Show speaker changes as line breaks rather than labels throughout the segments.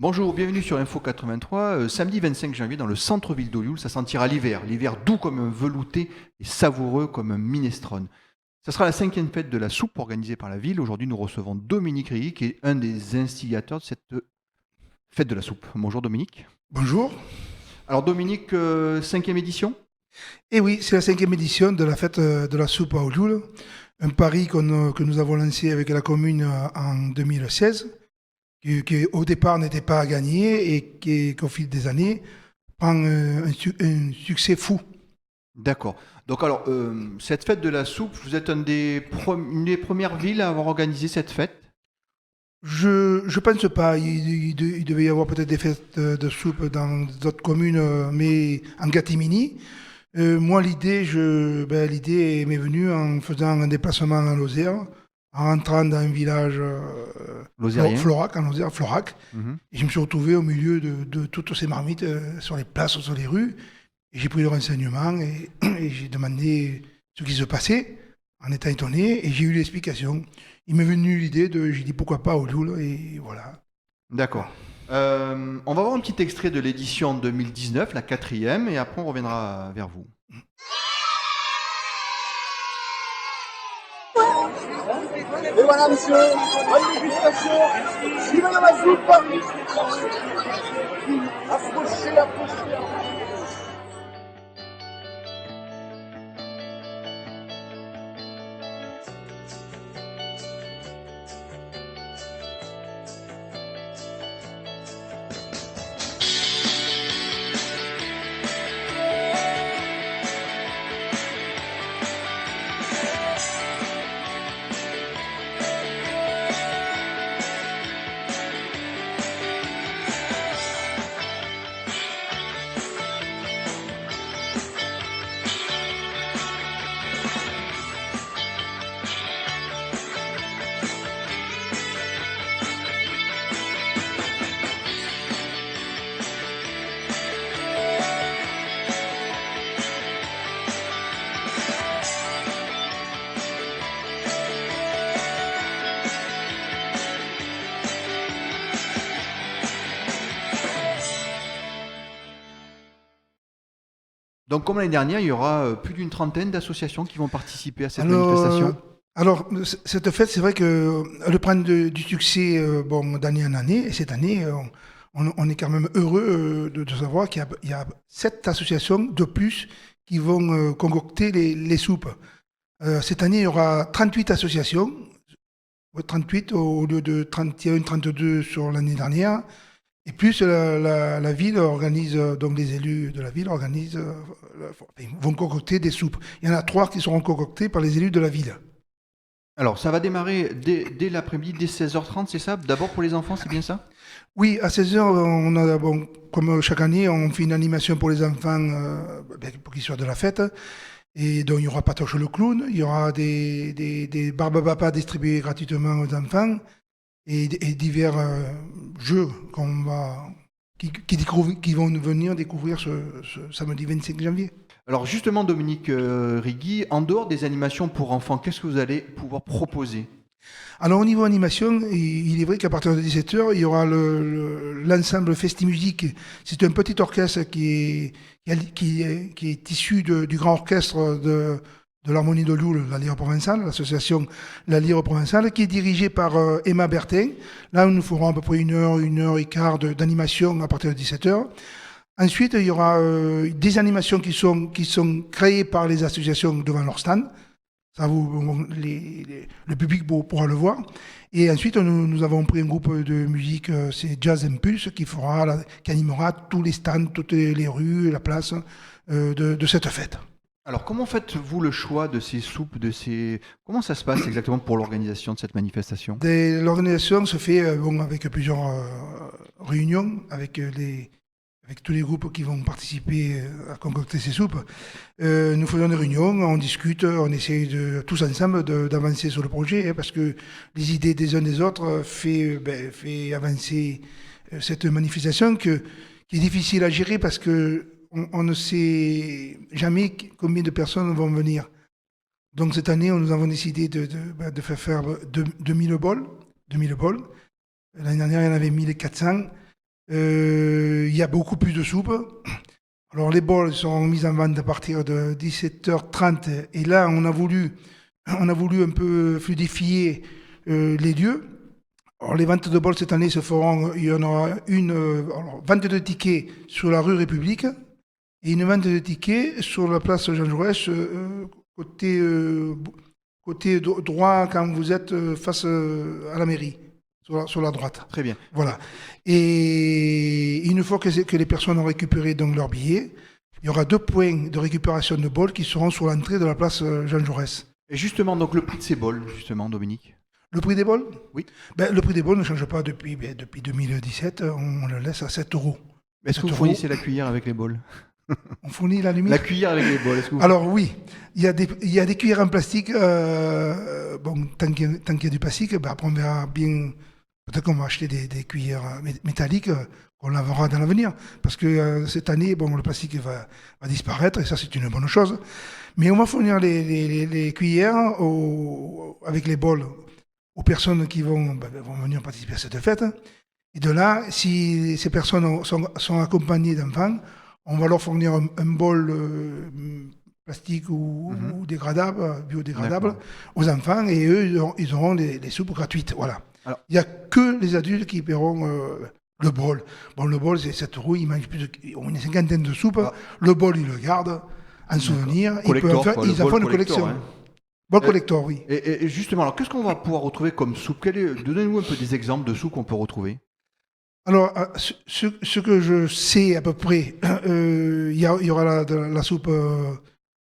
Bonjour, bienvenue sur Info 83. Samedi 25 janvier, dans le centre-ville d'Olioul, ça sentira l'hiver. L'hiver doux comme un velouté et savoureux comme un minestrone. Ça sera la cinquième fête de la soupe organisée par la ville. Aujourd'hui, nous recevons Dominique Rilly, qui est un des instigateurs de cette fête de la soupe. Bonjour Dominique.
Bonjour.
Alors Dominique, cinquième édition.
Et oui, c'est la cinquième édition de la fête de la soupe à Olioul, un pari que nous avons lancé avec la commune en 2016, qui au départ n'était pas à gagner et qu'au fil des années prend un succès fou.
D'accord. Donc alors, cette fête de la soupe, vous êtes une des premières villes à avoir organisé cette fête.
Je pense pas, il devait y avoir peut-être des fêtes de soupe dans d'autres communes, mais en catimini. Moi, l'idée m'est venue en faisant un déplacement en Lozère, en rentrant dans un village
Lozérien.
Florac, en Lozère, Florac.
Mhm.
Et je me suis retrouvé au milieu de toutes ces marmites sur les places, sur les rues. Et j'ai pris le renseignement et j'ai demandé ce qui se passait, en étant étonné, et j'ai eu l'explication. Il m'est venu l'idée j'ai dit pourquoi pas au Loul, et voilà.
D'accord. On va voir un petit extrait de l'édition 2019, la quatrième, et après on reviendra vers vous.
Et voilà, monsieur, bonne dégustation. Suivez la soupe. Approchez, approchez.
Donc comme l'année dernière, il y aura plus d'une trentaine d'associations qui vont participer à cette
Alors,
manifestation.
cette fête, c'est vrai qu'elle prend du succès bon, d'année en année. Et cette année, on est quand même heureux de savoir qu'il y a 7 associations de plus qui vont concocter les soupes. Cette année, il y aura 38 associations, ouais, 38 au lieu de 31, 32 sur l'année dernière. Et plus la ville organise, donc les élus de la ville organisent, vont concocter des soupes. Il y en a 3 qui seront concoctées par les élus de la ville.
Alors ça va démarrer dès l'après-midi, dès 16h30, c'est ça? D'abord pour les enfants, c'est bien ça?
Oui, à 16 heures, on a, bon, comme chaque année, on fait une animation pour les enfants pour qu'ils soient de la fête. Et donc, il y aura Patoche le clown, il y aura des barbapapas distribués gratuitement aux enfants et divers jeux qui vont venir découvrir ce samedi 25 janvier.
Alors justement, Dominique Rigui, en dehors des animations pour enfants, qu'est-ce que vous allez pouvoir proposer?
Alors, au niveau animation, il est vrai qu'à partir de 17 heures, il y aura l'ensemble Festi-Musique. C'est un petit orchestre qui est issu du grand orchestre de l'Harmonie de Loul, la Lyre provençale, l'association La Lyre provençale, qui est dirigée par Emma Bertin. Là, nous ferons à peu près une heure et quart d'animation à partir de 17 heures. Ensuite, il y aura des animations qui sont créées par les associations devant leur stand. Ça, le public pourra le voir. Et ensuite, nous avons pris un groupe de musique, c'est Jazz Impulse, qui animera tous les stands, toutes les rues, la place de cette fête.
Alors comment faites-vous le choix de ces soupes, Comment ça se passe exactement pour l'organisation de cette manifestation?
L'organisation se fait bon, avec plusieurs réunions, avec tous les groupes qui vont participer à concocter ces soupes. Nous faisons des réunions, on discute, on essaie tous ensemble d'avancer sur le projet, hein, parce que les idées des uns des autres fait avancer cette manifestation qui est difficile à gérer parce que on ne sait jamais combien de personnes vont venir. Donc cette année, nous avons décidé de faire 2000 bols. 2000 bols. L'année dernière, il y en avait 1400. Il y a beaucoup plus de soupe. Alors les bols sont mis en vente à partir de 17h30 et là on a voulu un peu fluidifier les lieux. Alors, les ventes de bols cette année se feront, il y en aura une vente de tickets sur la rue République et une vente de tickets sur la place Jean Jaurès côté droit quand vous êtes face à la mairie, sur la droite.
Très bien.
Voilà. Et une fois que les personnes ont récupéré donc leur billet, il y aura 2 points de récupération de bols qui seront sur l'entrée de la place Jean Jaurès.
Et justement, donc le prix de ces bols, justement, Dominique.
Le prix des bols?
Oui.
Le prix des bols ne change pas depuis 2017. On le laisse à 7 euros.
Est-ce que vous fournissez la cuillère avec les bols?
On fournit la lumière.
La cuillère avec les bols, est-ce que vous...
Alors oui, il y a des cuillères en plastique. Bon, tant qu'il y a du plastique, après on verra bien. Peut-être qu'on va acheter des cuillères métalliques qu'on lavera dans l'avenir. Parce que cette année, bon, le plastique va disparaître et ça c'est une bonne chose. Mais on va fournir les cuillères avec les bols aux personnes qui vont venir participer à cette fête. Et de là, si ces personnes sont accompagnées d'enfants, on va leur fournir un bol plastique ou dégradable, biodégradable aux enfants et eux, ils auront les soupes gratuites. Voilà. Alors, il n'y a que les adultes qui paieront le bol. Bon, le bol, c'est 7 euros, ils mangent une cinquantaine de soupes. Ah. Le bol, ils le gardent en souvenir.
Collector,
ils en font une collection.
Hein.
Bol collector, oui.
Et justement, alors qu'est-ce qu'on va pouvoir retrouver comme soupe? Donnez-nous un peu des exemples de soupes qu'on peut retrouver.
Alors, ce que je sais à peu près, il y aura la soupe.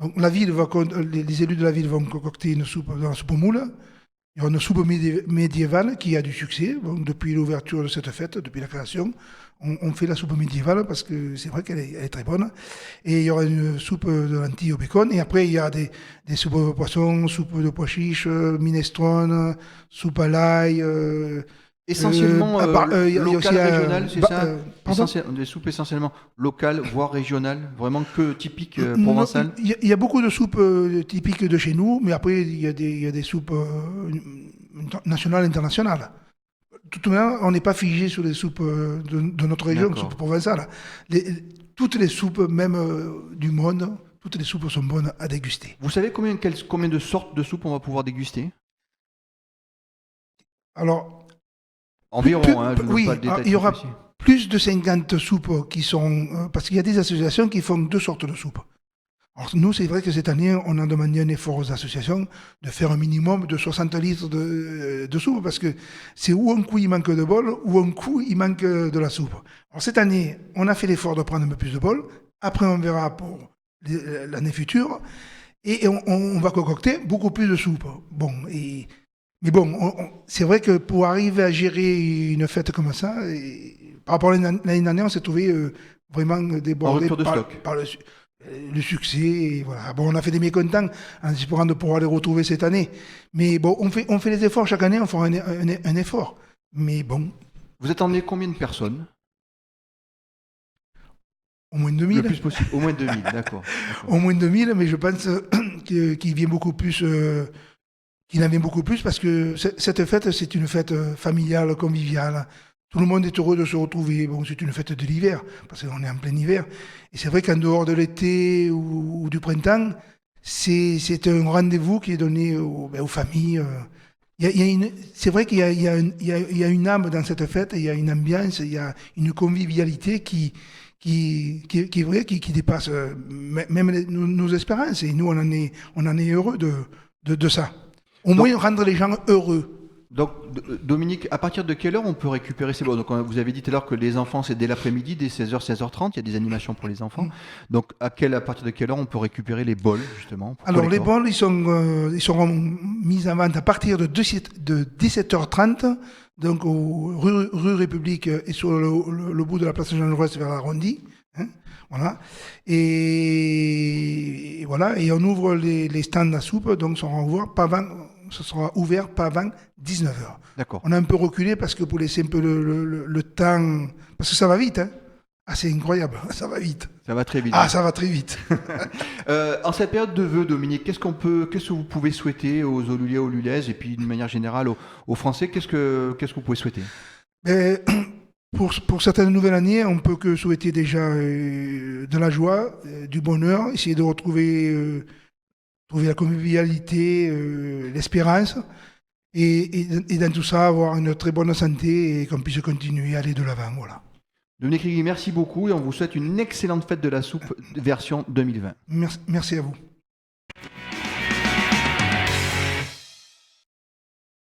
Donc la ville les élus de la ville vont concocter une soupe dans la soupe aux moules. Il y aura une soupe médiévale qui a du succès. Donc, depuis l'ouverture de cette fête, depuis la création, on fait la soupe médiévale parce que c'est vrai qu'elle est très bonne. Et il y aura une soupe de lentilles au bacon. Et après, il y a des soupes de poisson, soupe de pois chiches, minestrone, soupe à l'ail.
Essentiellement local, régional, c'est ça
Des
soupes essentiellement locales, voire régionales, vraiment que typiques provençales.
Il y a beaucoup de soupes typiques de chez nous, mais après, il y a des soupes nationales et internationales. De toute manière, on n'est pas figé sur les soupes de notre région, soupes provençales. Toutes les soupes, même du monde, toutes les soupes sont bonnes à déguster.
Vous savez combien de sortes de soupes on va pouvoir déguster?
Alors,
environ,
oui, il y aura plus de 50 soupes qui sont... parce qu'il y a des associations qui font 2 sortes de soupes. Alors nous, c'est vrai que cette année, on a demandé un effort aux associations de faire un minimum de 60 litres de soupe, parce que c'est ou un coup il manque de bol, ou un coup il manque de la soupe. Alors cette année, on a fait l'effort de prendre un peu plus de bol. Après, on verra pour l'année future. Et on va concocter beaucoup plus de soupe. Bon, mais bon, c'est vrai que pour arriver à gérer une fête comme ça, par rapport à l'année dernière, on s'est trouvé vraiment débordé par le succès. Et voilà. Bon, on a fait des mécontents en espérant de pouvoir les retrouver cette année. Mais bon, on fait les efforts chaque année, on fera un effort. Mais bon.
Vous attendez combien de personnes?
Au moins 2000.
Le plus possible. Au moins 2000, d'accord.
Au moins 2000, mais je pense qu'il vient beaucoup plus... qu'il en vient beaucoup plus parce que cette fête, c'est une fête familiale, conviviale. Tout le monde est heureux de se retrouver. Bon, c'est une fête de l'hiver, parce qu'on est en plein hiver. Et c'est vrai qu'en dehors de l'été ou du printemps, c'est un rendez-vous qui est donné aux familles. C'est vrai qu'il y a une âme dans cette fête, il y a une ambiance, il y a une convivialité qui est vrai, qui dépasse même nos espérances. Et nous, on en est heureux de ça. Au moins rendre les gens heureux.
Donc, Dominique, à partir de quelle heure on peut récupérer ces bols? Donc, vous avez dit tout à l'heure que les enfants, c'est dès l'après-midi, dès 16h, 16h30, il y a des animations pour les enfants. Donc, à partir de quelle heure on peut récupérer les bols, justement?
Alors, les bols, ils seront mis en vente à partir de 17h30, donc rue République et sur le bout de la place Jean Jaurès vers l'arrondi. Voilà. Et voilà. Et on ouvre les stands à soupe, donc ce sera ouvert pas avant 19h.
D'accord.
On a un peu reculé parce que pour laisser un peu le temps, parce que ça va vite, hein. Ah, c'est incroyable, ça va vite.
Ça va très vite.
Ah, ça va très vite.
En cette période de vœux, Dominique, qu'est-ce que vous pouvez souhaiter aux Oluliers, aux Lulaises, et puis d'une manière générale aux Français, qu'est-ce que vous pouvez souhaiter?
Pour cette nouvelle année, on peut que souhaiter déjà de la joie, du bonheur, essayer de retrouver trouver la convivialité, l'espérance, et dans tout ça, avoir une très bonne santé et qu'on puisse continuer à aller de l'avant. Voilà.
Dominique Rigui, merci beaucoup et on vous souhaite une excellente fête de la soupe version 2020.
Merci à vous.